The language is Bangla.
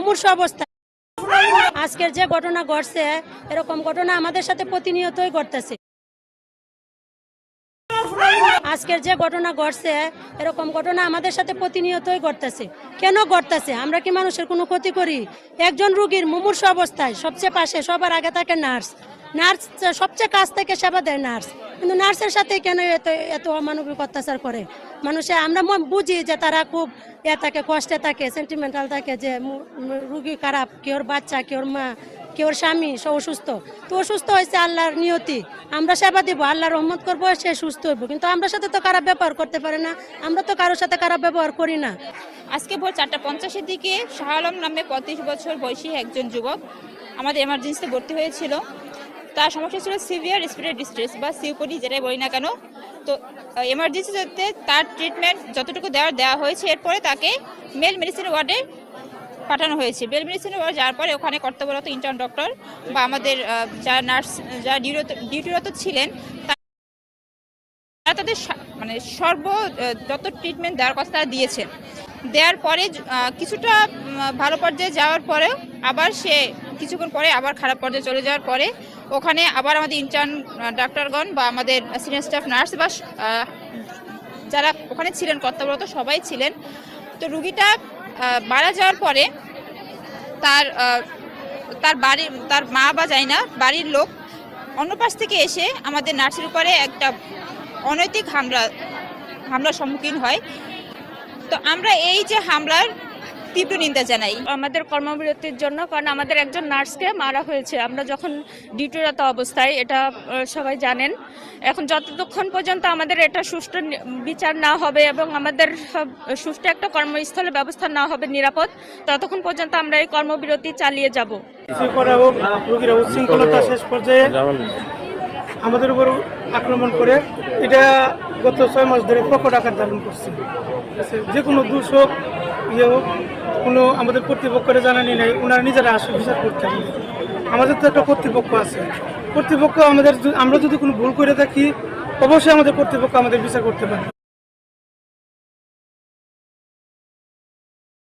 মুমূর্ষ অবস্থা। আজকের যে ঘটনা ঘটছে এরকম ঘটনা আমাদের সাথে প্রতিনিয়তই ঘটতেছে। আজকের যে ঘটনা ঘটছে এরকম ঘটনা আমাদের সাথে প্রতিনিয়তই ঘটতেছে। কেন ঘটতেছে? আমরা কি মানুষের কোনো ক্ষতি করি? একজন রোগীর মুমূর্ষ অবস্থায় সবচেয়ে পাশে সবার আগে থাকে নার্স। নার্স সবচেয়ে কাছ থেকে সেবা দেয় নার্স, কিন্তু নার্সের সাথে কেন এত এত অমানবিক অত্যাচার করে মানুষে? আমরা বুঝি যে তারা খুব থাকে, কষ্টে থাকে, সেন্টিমেন্টাল থাকে, যে রুগী খারাপ, কেউর বাচ্চা, কেউর মা, কেউর স্বামী সে অসুস্থ। তো অসুস্থ হয়েছে আল্লাহর নিয়তি, আমরা সেবা দিব, আল্লাহর রহমত করবো, সে সুস্থ হইব। কিন্তু আমরা সাথে তো খারাপ ব্যবহার করতে পারে না, আমরা তো কারোর সাথে খারাপ ব্যবহার করি না। আজকে ভোর 4:50-এর দিকে শাহ আলম নামে 35 বছর বয়সী একজন যুবক আমাদের এমার্জেন্সিতে ভর্তি হয়েছিল। তার সমস্যা ছিল সিভিয়ার রেসপিরেটরি ডিস্ট্রেস বা সিওপিডি, যেটাই বলি না কেন। তো এমার্জেন্সিতে তার ট্রিটমেন্ট যতটুকু দেওয়া হয়েছে, এরপরে তাকে মেল মেডিসিন ওয়ার্ডে পাঠানো হয়েছে। মেল মেডিসিন ওয়ার্ড যাওয়ার পরে ওখানে কর্তব্যরত ইন্টার্ন ডক্টর বা আমাদের যারা নার্স, যারা ডিউটিরত ছিলেন, তারা তাদের মানে যত ট্রিটমেন্ট দেওয়ার কথা তারা দিয়েছেন। দেওয়ার পরে কিছুটা ভালো পর্যায়ে যাওয়ার পরেও আবার সে কিছুক্ষণ পরে আবার খারাপ পর্যায়ে চলে যাওয়ার পরে ওখানে আবার আমাদের ইন্টার্ন ডাক্তারগণ বা আমাদের সিনিয়র স্টাফ নার্স বা যারা ওখানে ছিলেন কর্তব্যরত সবাই ছিলেন। তো রুগীটা মারা যাওয়ার পরে তার মা বা যায় না, বাড়ির লোক অন্য পাশ থেকে এসে আমাদের নার্সের উপরে একটা অনৈতিক হামলার সম্মুখীন হয়। তো আমরা এই যে হামলার তীব্র নিন্দা জানাই আমাদের কর্মবিরতির জন্য, কারণ আমাদের একজন নার্সকে মারা হয়েছে আমরা যখন ডিউটিরত অবস্থায়, এটা সবাই জানেন। এখন যতক্ষণ পর্যন্ত আমাদের এটা সুষ্ঠু বিচার না হবে এবং আমাদের সুষ্ঠু একটা কর্মস্থলে ব্যবস্থা না হবে নিরাপদ, ততক্ষণ পর্যন্ত আমরা এই কর্মবিরতি চালিয়ে যাব। রোগীরা উচ্ছৃঙ্খলতা শেষ পর্যায়ে আমাদের উপর আক্রমণ করে, এটা গত 6 মাস ধরে প্রকট আকার ধারণ করছে। যে কোনো দোষ হোক ইয়ে হোক, কোনো আমাদের কর্তৃপক্ষের জানানি নেই, ওনারা নিজেরা আসে বিচার করতে হবে। আমাদের তো একটা কর্তৃপক্ষ আছে, কর্তৃপক্ষ আমরা যদি কোনো ভুল করে থাকি অবশ্যই আমাদের কর্তৃপক্ষ আমাদের বিচার করতে পারে।